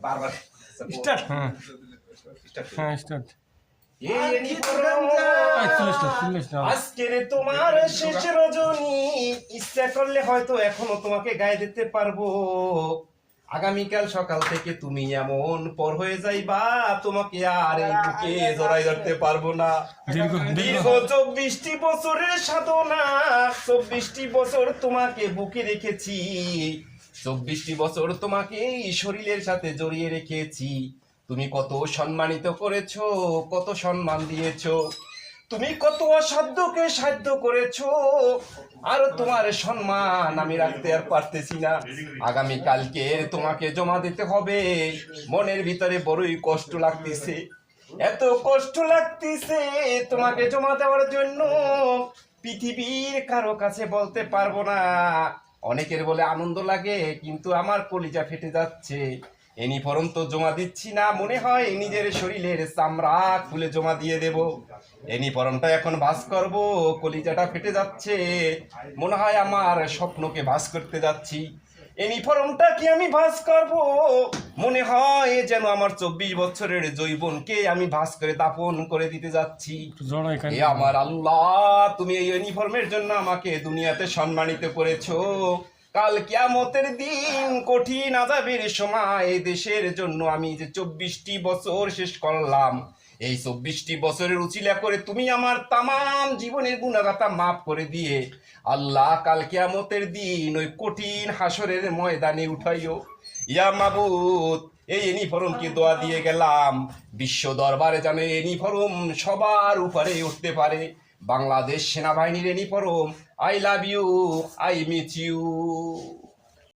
বারবার স্টার্ট হ্যাঁ স্টার্ট হ্যাঁ স্টার্ট এই ইউনিফর্ম আজকের তোমার শেষ রজনী, ইচ্ছা করলে হয়তো এখনো তোমাকে গায়ে দিতে পারবো। আগামীকাল সকাল থেকে তুমি এমন পর হয়ে যাইবা, তোমাকে আর এই বুকে জড়াই ধরতে পারবো না। দীর্ঘ 24টি বছরের সাধনা, 24টি বছর তোমাকে বুকে রেখেছি, 24টি বছর তোমাকে এই শরীরের সাথে জড়িয়ে রেখেছি। তুমি কত সম্মানিত করেছো, কত সম্মান দিয়েছো, তুমি কত অসাধ্যকে সাধ্য করেছো, আর তোমার সম্মান আমি রাখতে আর পারতেছি না। আগামী কালকে তোমাকে জমা দিতে হবে, মনের ভিতরে বড়ই কষ্ট লাগতেছে, এত কষ্ট লাগতেছে তোমাকে জমা দেওয়ার জন্য, পৃথিবীর কারো কাছে বলতে পারবো না। অনেকের বলে আনন্দ লাগে, কিন্তু আমার কলিজা ফেটে যাচ্ছে। ইউনিফর্ম তো জমা দিচ্ছি না, মনে হয় নিজের শরীরের চামড়া খুলে জমা দিয়ে দেব। ইউনিফর্মটা এখন ভাঁজ করব, কলিজাটা ফেটে যাচ্ছে, মনে হয় আমার স্বপ্নকে ভাঁজ করতে যাচ্ছি। ইউনিফর্মটা কি আমি ভাঁজ করব, মনে হয় যেন আমার 24 বছরের যৌবনকে আমি ভাঁজ করে দাফন করে দিতে যাচ্ছি। এ আমার আল্লাহ, তুমি এই ইউনিফর্মের জন্য আমাকে দুনিয়াতে সম্মানিত করেছো, কাল কিয়ামতের দিন কঠিন আযাবের সময় দেশের জন্য আমি যে 24টি বছর শেষ করলাম, এই 24টি বছরের উচিলা করে তুমি আমার তামাম জীবনের গুনাহগাতা মাফ করে দিয়ে আল্লাহ কাল কিয়ামতের দিন ওই কঠিন হাসরের ময়দানে উঠাইও। ইয়া মাবুদ, এই ইউনিফর্মকে দোয়া দিয়ে গেলাম, বিশ্ব দরবারে যেন এই ইউনিফর্ম সবার উপরে উঠতে পারে। বাংলাদেশ সেনাবাহিনীর uniform, I love you, I miss you.